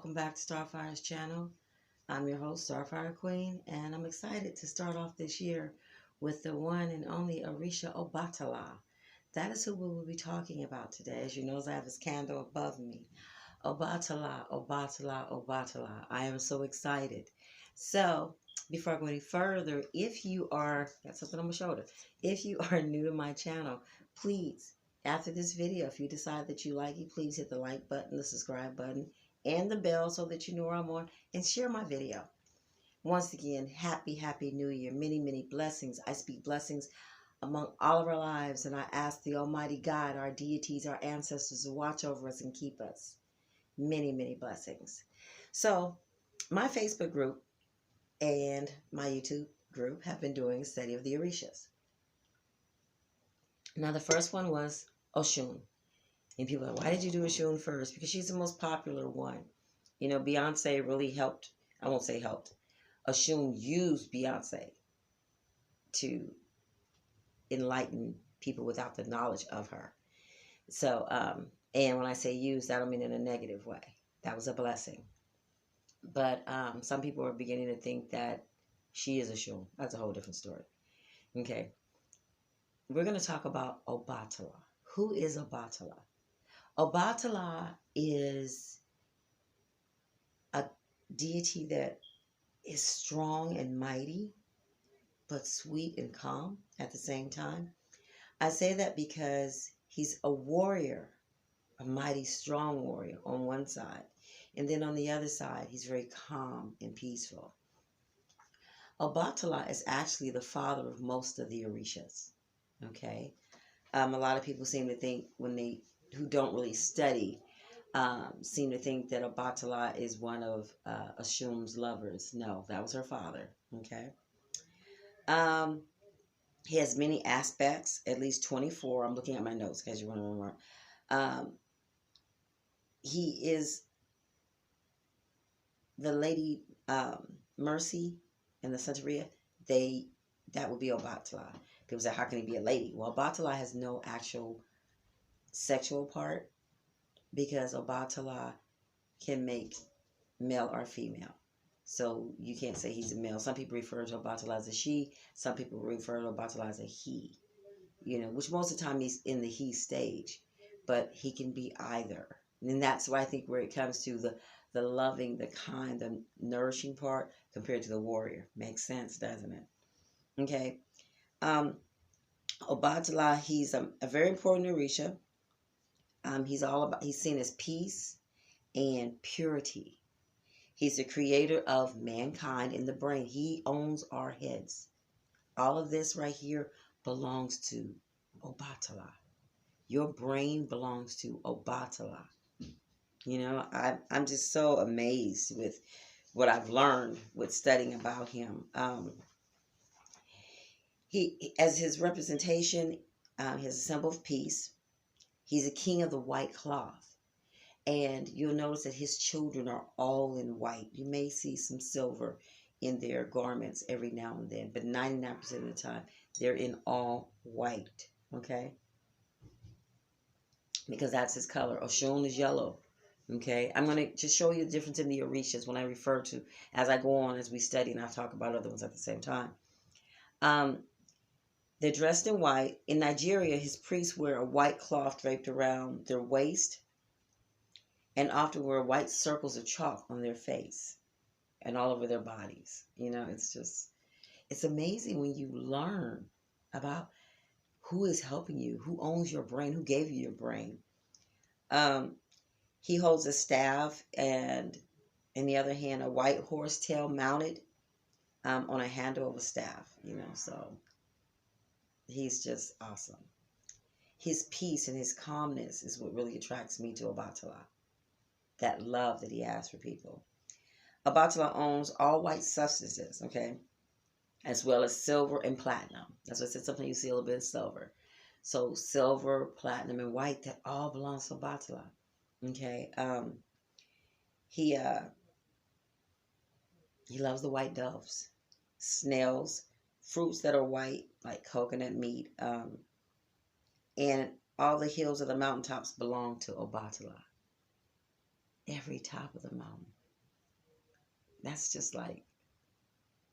Welcome back to Starfire's channel. I'm your host, Starfire Queen, and I'm excited to start off this year with the one and only Orishas OBATALA. That is who we will be talking about today. As you know, I have this candle above me. Obatala, Obatala, Obatala. I am so excited. So, before I go any further, if you are, got something on my shoulder, if you are new to my channel, please, after this video, if you decide that you like it, please hit the like button, the subscribe button, and the bell so that you know where I'm on, and share my video. Once again, happy New Year. Many blessings. I speak blessings among all of our lives, and I ask the Almighty God, our deities, our ancestors to watch over us and keep us. Many blessings. So, my Facebook group and my YouTube group have been doing a study of the Orishas. Now, the first one was Oshun. And people are like, why did you do Oshun first? Because she's the most popular one. You know, Beyonce really helped. I won't say helped. Oshun used Beyonce to enlighten people without the knowledge of her. So, and when I say used, I don't mean in a negative way. That was a blessing. But some people are beginning to think that she is Oshun. That's a whole different story. Okay. We're going to talk about Obatala. Who is Obatala? Obatala is a deity that is strong and mighty, but sweet and calm at the same time. I say that because he's a warrior, a mighty, strong warrior on one side. And then on the other side, he's very calm and peaceful. Obatala is actually the father of most of the Orishas. Okay? A lot of people seem to think who don't really study, seem to think that Obatala is one of Oshun's lovers. No, that was her father. Okay? He has many aspects, at least 24. I'm looking at my notes because you want to remember. He is the Lady Mercy and the Santeria. That would be Obatala. People say, how can he be a lady? Well, Obatala has no actual sexual part because Obatala can make male or female. So you can't say he's a male. Some people refer to Obatala as a she. Some people refer to Obatala as a he. You know, which most of the time he's in the he stage. But he can be either. And that's why I think where it comes to the loving, the kind, the nourishing part compared to the warrior. Makes sense, doesn't it? Okay. Obatala, he's a very important Orisha. He's seen as peace and purity. He's the creator of mankind and the brain. He owns our heads. All of this right here belongs to Obatala. Your brain belongs to Obatala. You know, I'm just so amazed with what I've learned with studying about him. He, as his representation, he has a symbol of peace. He's a king of the white cloth. And you'll notice that his children are all in white. You may see some silver in their garments every now and then, but 99% of the time, they're in all white, okay? Because that's his color. Oshun is yellow, okay? I'm going to just show you the difference in the Orishas when I refer to, as I go on, as we study, and I talk about other ones at the same time. They're dressed in white. In Nigeria, his priests wear a white cloth draped around their waist and often wear white circles of chalk on their face and all over their bodies. You know, it's amazing when you learn about who is helping you, who owns your brain, who gave you your brain. He holds a staff and, in the other hand, a white horse tail mounted on a handle of a staff, you know, so he's just awesome. His peace and his calmness is what really attracts me to Obatala. That love that he has for people. Obatala owns all white substances, okay, as well as silver and platinum. That's what I said, something you see a little bit of silver. So silver, platinum, and white, that all belongs to Obatala, okay. He loves the white doves, snails, fruits that are white, like coconut meat, and all the hills of the mountaintops belong to Obatala. every top of the mountain. That's just like,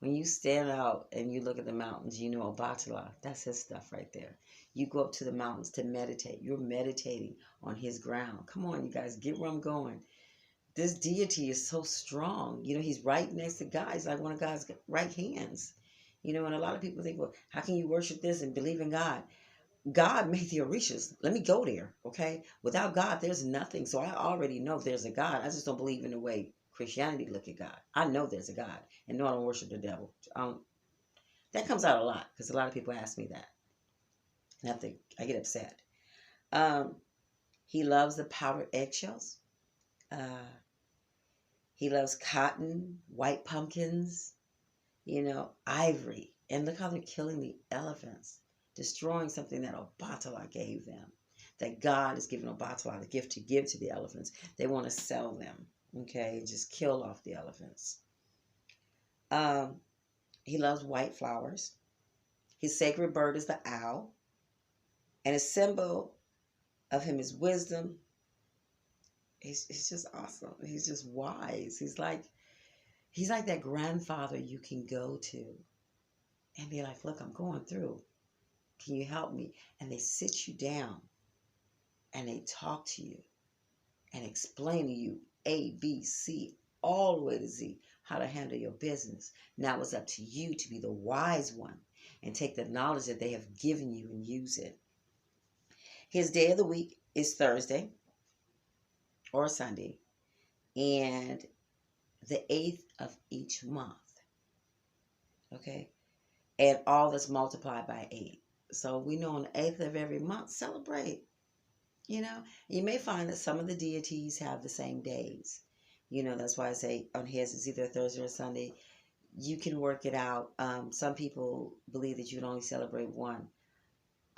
when you stand out and you look at the mountains, you know Obatala, that's his stuff right there. You go up to the mountains to meditate. You're meditating on his ground. Come on, you guys, get where I'm going. This deity is so strong. You know, he's right next to God. He's like one of God's right hands. You know, and a lot of people think, well, how can you worship this and believe in God? God made the Orishas. Let me go there, okay? Without God, there's nothing. So I already know there's a God. I just don't believe in the way Christianity look at God. I know there's a God. And no, I don't worship the devil. That comes out a lot because a lot of people ask me that. And I get upset. Um, he loves the powdered eggshells. Uh, he loves cotton, white pumpkins, ivory. And look how they're killing the elephants, destroying something that Obatala gave them, that God has given Obatala the gift to give to the elephants. They want to sell them, okay, just kill off the elephants. He loves white flowers. His sacred bird is the owl. And a symbol of him is wisdom. It's just awesome. He's just wise. He's like that grandfather you can go to and be like, look, I'm going through. Can you help me? And they sit you down and they talk to you and explain to you A, B, C, all the way to Z, how to handle your business. Now it's up to you to be the wise one and take the knowledge that they have given you and use it. His day of the week is Thursday or Sunday, and the 8th of each month. Okay? And all that's multiplied by 8. So we know on the 8th of every month, celebrate. You may find that some of the deities have the same days. That's why I say on his it's either Thursday or Sunday. You can work it out. Some people believe that you can only celebrate one.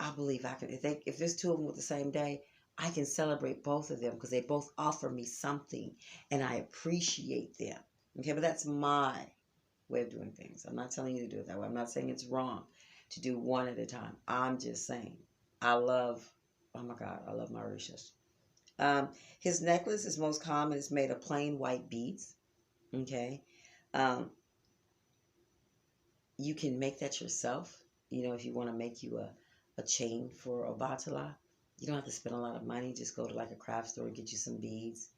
I believe I can. If there's two of them with the same day, I can celebrate both of them because they both offer me something and I appreciate them. Okay, but that's my way of doing things. I'm not telling you to do it that way. I'm not saying it's wrong to do one at a time. I'm just saying oh my God, I love my Orishas. His necklace is most common. It's made of plain white beads. Okay. You can make that yourself. If you want to make you a chain for Obatala, you don't have to spend a lot of money. Just go to like a craft store and get you some beads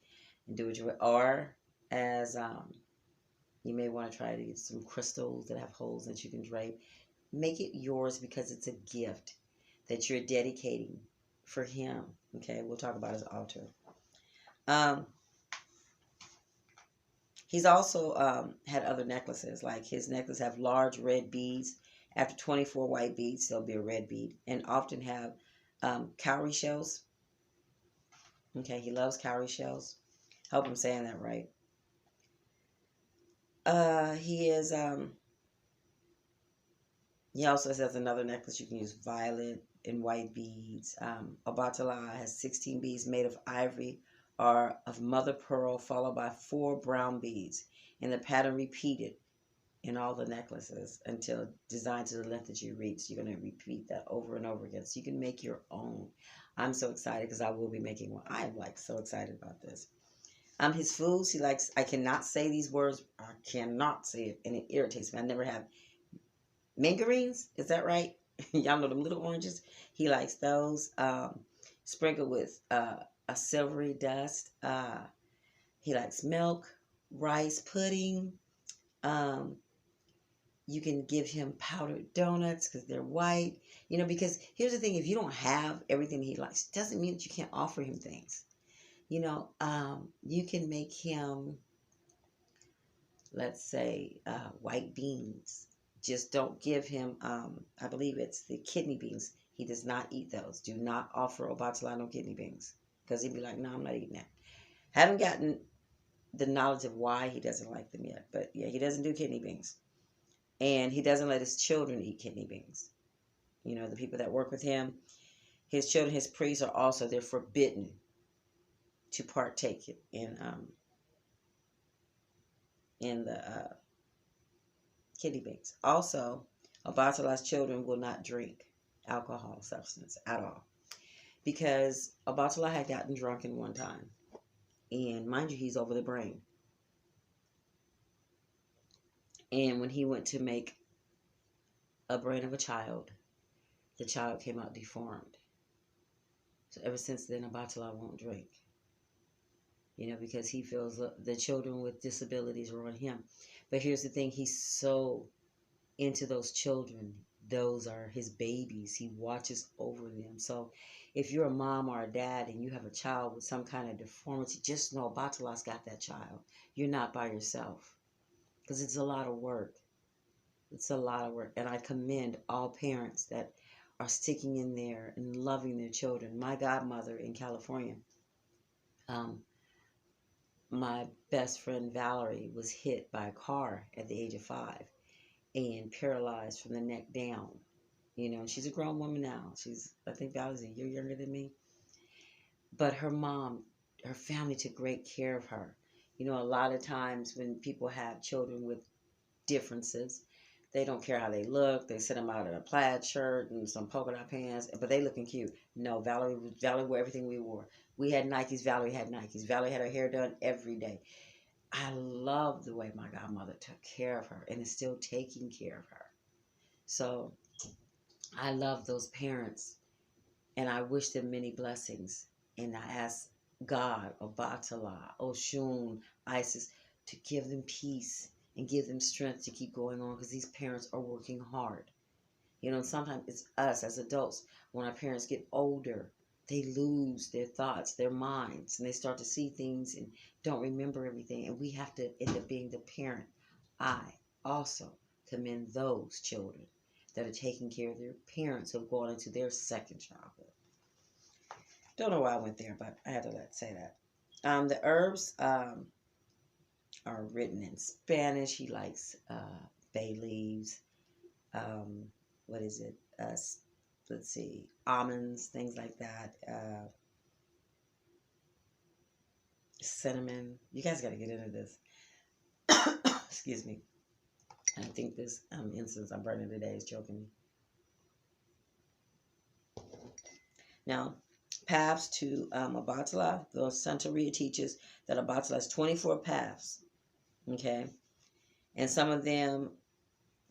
and do it or as you may want to try to get some crystals that have holes that you can drape. Make it yours because it's a gift that you're dedicating for him. Okay, we'll talk about his altar. He's also had other necklaces. Like his necklace have large red beads. After 24 white beads, there'll be a red bead. And often have cowrie shells. Okay, he loves cowrie shells. Hope I'm saying that right. He also has another necklace you can use, violet and white beads. Obatala has 16 beads made of ivory or of mother pearl, followed by 4 brown beads. And the pattern repeated in all the necklaces until designed to the length that you reach. You're going to repeat that over and over again. So you can make your own. I'm so excited because I will be making one. I am so excited about this. His foods, he likes, I cannot say these words. I cannot say it, and it irritates me. I never have. Mangarines, is that right? Y'all know them little oranges? He likes those. Sprinkled with a silvery dust. He likes milk, rice pudding. You can give him powdered donuts because they're white. Because here's the thing. If you don't have everything he likes, doesn't mean that you can't offer him things. You can make him, let's say, white beans. Just don't give him, I believe it's the kidney beans. He does not eat those. Do not offer Obatala no kidney beans. Because he'd be like, no, I'm not eating that. Haven't gotten the knowledge of why he doesn't like them yet. But yeah, he doesn't do kidney beans. And he doesn't let his children eat kidney beans. The people that work with him, his children, his priests are also, they're forbidden to partake in the kidney beans. Also, Obatala's children will not drink alcohol substance at all. Because Obatala had gotten drunk in one time. And mind you, he's over the brain. And when he went to make a brain of a child, the child came out deformed. So ever since then, Obatala won't drink. Because he feels the children with disabilities are on him. But here's the thing, he's so into those children. Those are his babies. He watches over them. So if you're a mom or a dad and you have a child with some kind of deformity, just know Obatala's got that child. You're not by yourself. Because it's a lot of work. It's a lot of work. And I commend all parents that are sticking in there and loving their children. My godmother in California, my best friend Valerie was hit by a car at the age of 5 and paralyzed from the neck down. And she's a grown woman now. I think Valerie's a year younger than me. But her family took great care of her. A lot of times when people have children with differences, they don't care how they look. They send them out in a plaid shirt and some polka dot pants, but they looking cute. No, Valerie wore everything we wore. We had Nikes. Valerie had Nikes. Valerie had her hair done every day. I love the way my godmother took care of her and is still taking care of her. So I love those parents and I wish them many blessings. And I ask God, Obatala, Oshun, Isis, to give them peace and give them strength to keep going on, because these parents are working hard. And sometimes it's us as adults, when our parents get older, they lose their thoughts, their minds, and they start to see things and don't remember everything. And we have to end up being the parent. I also commend those children that are taking care of their parents who have gone into their second childhood. Don't know why I went there, but I had to say that. The herbs are written in Spanish. He likes bay leaves. What is it? Let's see, almonds, things like that. Cinnamon. You guys got to get into this. Excuse me. I think this incense I'm burning today is choking me. Now, paths to Obatala. The Santeria teaches that Obatala has 24 paths. Okay? And some of them,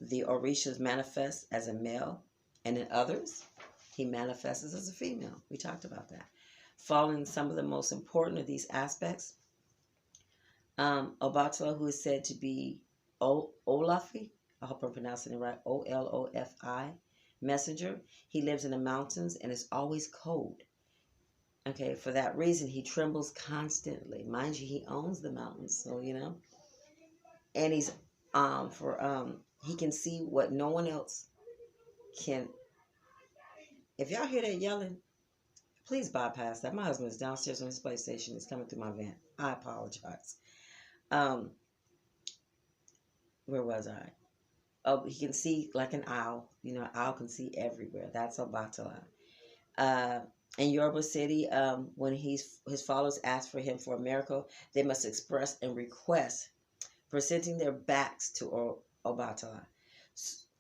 the Orishas manifest as a male, and in others, he manifests as a female. We talked about that. Following some of the most important of these aspects, Obatala, who is said to be Olafi, I hope I'm pronouncing it right, Olofi, messenger. He lives in the mountains and is always cold. Okay, for that reason, he trembles constantly. Mind you, he owns the mountains, so and he's he can see what no one else can. If y'all hear that yelling, please bypass that. My husband is downstairs on his PlayStation. It's coming through my vent. I apologize. Where was I? Oh, he can see like an owl. An owl can see everywhere. That's Obatala. In Yoruba City, when his followers ask for him for a miracle, they must express and request, presenting their backs to Obatala,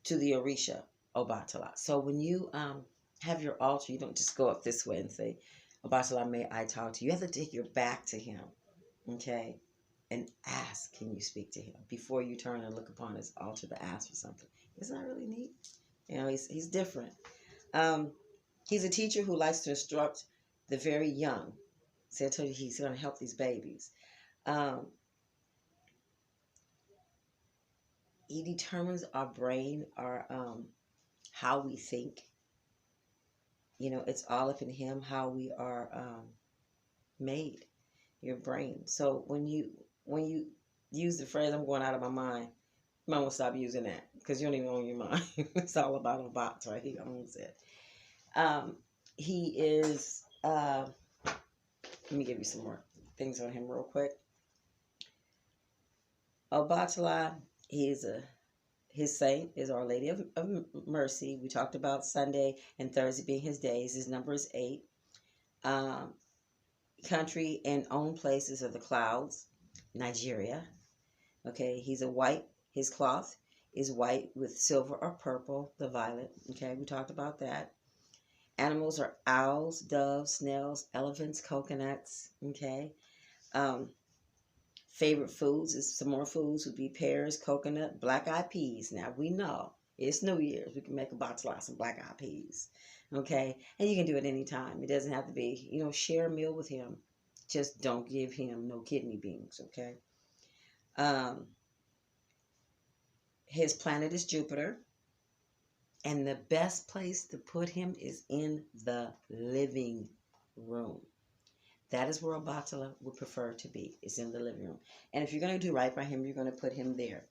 to the Orisha Obatala. So when you have your altar, you don't just go up this way and say, Obatala, may I talk to you? You have to take your back to him, okay? And ask, can you speak to him? Before you turn and look upon his altar to ask for something. Isn't that really neat? He's different. He's a teacher who likes to instruct the very young. See, I told you he's going to help these babies. He determines our brain, our how we think. It's all up in him how we are made, your brain. So when you use the phrase, I'm going out of my mind, you might want to stop using that, because you don't even own your mind. It's all about a box, right? He owns it. He is, let me give you some more things on him real quick. Obatala, his saint is Our Lady of Mercy. We talked about Sunday and Thursday being his days. His number is 8. Country and own places are the clouds, Nigeria. Okay, his cloth is white with silver or purple, the violet. Okay, we talked about that. Animals are owls, doves, snails, elephants, coconuts. Okay. Um, Favorite foods is some more foods would be pears, coconut, black-eyed peas. Now we know it's New Year's. We can make a bottle of some black-eyed peas. Okay? And you can do it anytime. It doesn't have to be, share a meal with him. Just don't give him no kidney beans, okay? Um, his planet is Jupiter. And the best place to put him is in the living room. That is where Obatala would prefer to be, is in the living room. And if you're going to do right by him, you're going to put him there.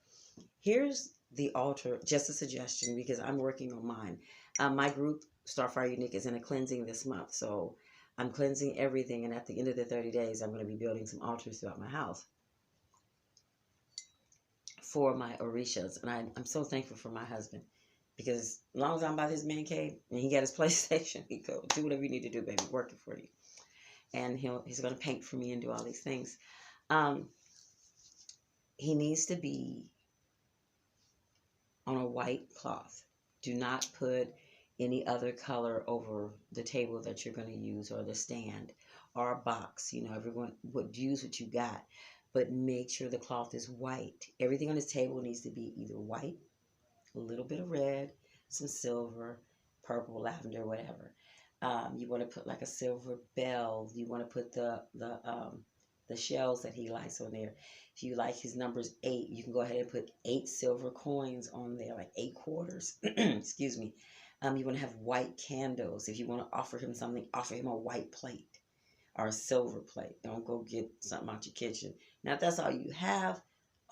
Here's the altar, just a suggestion, because I'm working on mine. My group, Starfire Unique, is in a cleansing this month. So I'm cleansing everything. And at the end of the 30 days, I'm going to be building some altars throughout my house for my Orishas. And I'm so thankful for my husband. Because as long as I'm by his man cave and he got his PlayStation, he go, do whatever you need to do, baby, working for you. And he's going to paint for me and do all these things. He needs to be on a white cloth. Do not put any other color over the table that you're going to use, or the stand, or a box. Everyone would use what you got, but make sure the cloth is white. Everything on this table needs to be either white, a little bit of red, some silver, purple, lavender, whatever. You want to put like a silver bell. You want to put the shells that he likes on there. If you like his numbers 8, you can go ahead and put 8 silver coins on there, like 8 quarters. Excuse me. You want to have white candles. If you want to offer him something, offer him a white plate or a silver plate. Don't go get something out your kitchen. Now, if that's all you have,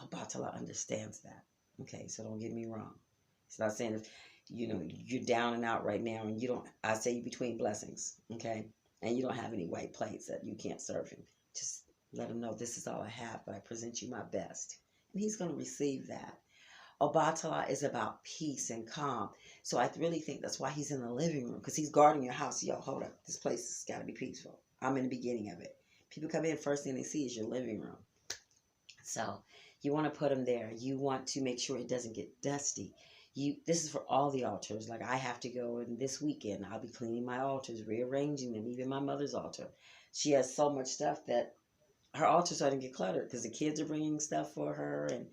Obatala understands that. Okay, so don't get me wrong. It's not saying if you're down and out right now, and I say you between blessings, okay, and you don't have any white plates that you can't serve him. Just let him know, this is all I have, but I present you my best, and he's going to receive that. Obatala is about peace and calm, so I really think that's why he's in the living room, because he's guarding your house. Yo, hold up, this place has got to be peaceful. I'm in the beginning of it. People come in, first thing they see is your living room. So you want to put him there. You want to make sure it doesn't get dusty. This is for all the altars. Like, I have to go, and this weekend I'll be cleaning my altars, rearranging them, even my mother's altar. She has so much stuff that her altar's starting to get cluttered because the kids are bringing stuff for her, and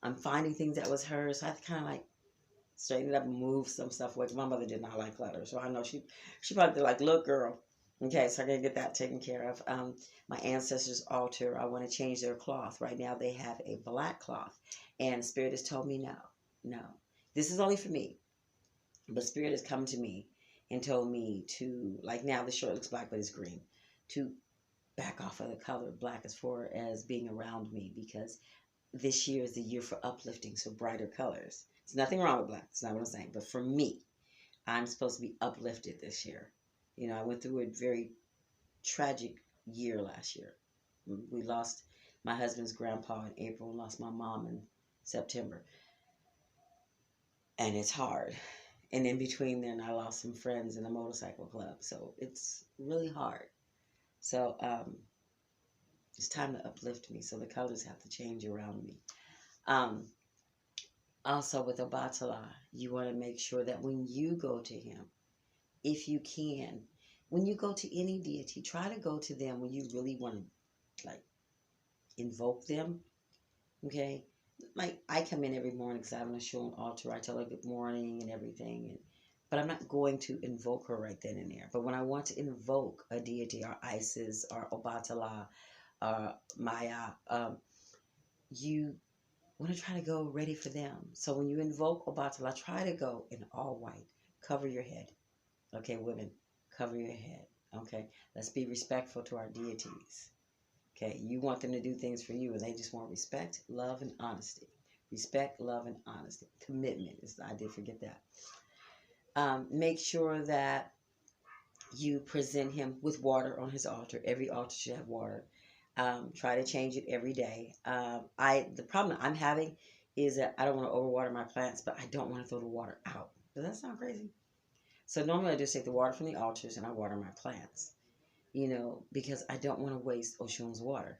I'm finding things that was hers. So I have to kind of like straighten it up and move some stuff away. My mother did not like clutter, so I know she probably did like, look, girl. Okay, so I gotta get that taken care of. My ancestors' altar, I want to change their cloth. Right now they have a black cloth, and Spirit has told me no. This is only for me. But Spirit has come to me and told me to, like, now the shirt looks black, but it's green, to back off of the color black as far as being around me, because this year is the year for uplifting, so brighter colors. There's nothing wrong with black. That's not what I'm saying. But for me, I'm supposed to be uplifted this year. I went through a very tragic year last year. We lost my husband's grandpa in April, lost my mom in September. And it's hard. And in between then, I lost some friends in the motorcycle club. So it's really hard. So it's time to uplift me. So the colors have to change around me. Also with Obatala, you want to make sure that when you go to him, if you can, when you go to any deity, try to go to them when you really want to, like, invoke them. Okay? Like, I come in every morning because I have an Oshun altar. I tell her good morning and everything. But I'm not going to invoke her right then and there. But when I want to invoke a deity, or Isis, or Obatala, or Maya, you want to try to go ready for them. So when you invoke Obatala, try to go in all white. Cover your head. Okay, women, cover your head. Okay, let's be respectful to our deities. Okay, you want them to do things for you, and they just want respect, love, and honesty. Respect, love, and honesty. Commitment. I did forget that. Make sure that you present him with water on his altar. Every altar should have water. Try to change it every day. The problem I'm having is that I don't want to overwater my plants, but I don't want to throw the water out. Does that sound crazy? So normally I just take the water from the altars and I water my plants. Because I don't want to waste Oshun's water.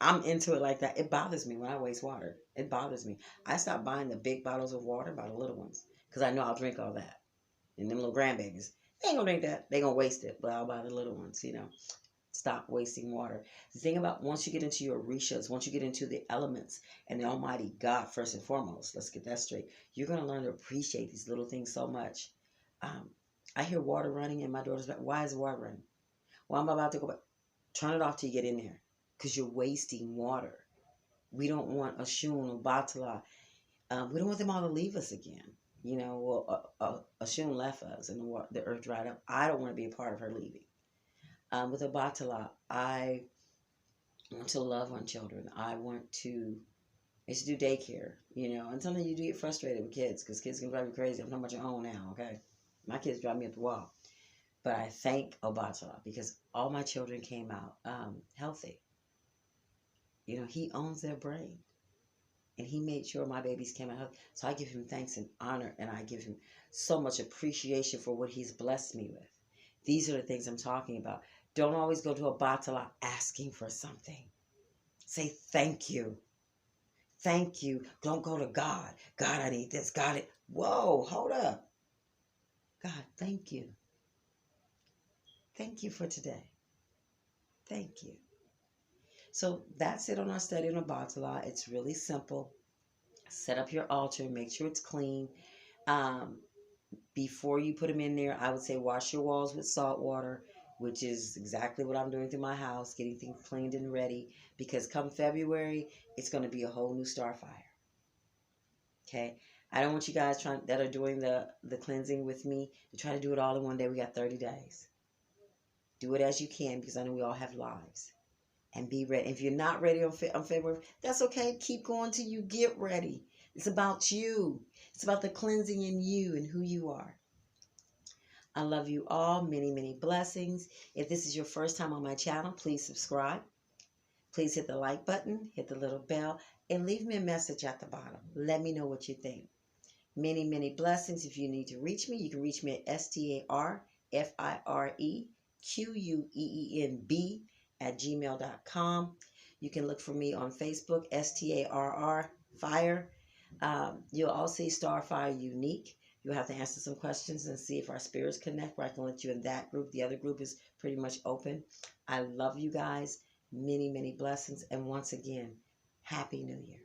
I'm into it like that. It bothers me when I waste water. It bothers me. I stopped buying the big bottles of water, by the little ones, because I know I'll drink all that. And them little grandbabies, they ain't gonna drink that. They gonna waste it. But I'll buy the little ones, Stop wasting water. The thing about once you get into your Orishas, once you get into the elements and the Almighty God, first and foremost, let's get that straight. You're going to learn to appreciate these little things so much. I hear water running in my daughter's back. Why is the water running? Well, I'm about to go back. Turn it off till you get in there because you're wasting water. We don't want Oshun, Obatala. We don't want them all to leave us again. You know, well, Oshun left us and the earth dried up. I don't want to be a part of her leaving. With Obatala, I want to love on children. I used to do daycare, you know, and sometimes you do get frustrated with kids because kids can drive you crazy. I'm talking about your own now, okay? My kids drive me up the wall. But I thank Obatala because all my children came out healthy. You know, he owns their brain. And he made sure my babies came out healthy. So I give him thanks and honor, and I give him so much appreciation for what he's blessed me with. These are the things I'm talking about. Don't always go to Obatala asking for something. Say thank you. Thank you. Don't go to God. God, I need this. God, it. Whoa, hold up. God, thank you. Thank you for today. Thank you. So that's it on our study on Obatala. It's really simple. Set up your altar. Make sure it's clean. Before you put them in there, I would say wash your walls with salt water, which is exactly what I'm doing through my house, getting things cleaned and ready. Because come February, it's going to be a whole new starfire. Okay? I don't want you guys that are doing the cleansing with me to try to do it all in one day. We got 30 days. Do it as you can because I know we all have lives. And be ready. If you're not ready on February, that's okay. Keep going till you get ready. It's about you. It's about the cleansing in you and who you are. I love you all. Many, many blessings. If this is your first time on my channel, please subscribe. Please hit the like button, hit the little bell, and leave me a message at the bottom. Let me know what you think. Many, many blessings. If you need to reach me, you can reach me at starfirequeenb@gmail.com. You can look for me on Facebook, STARR Fire. You'll also see Starfire Unique. You'll have to answer some questions and see if our spirits connect, where I can let you in that group. The other group is pretty much open. I love you guys. Many, many blessings. And once again, Happy New Year.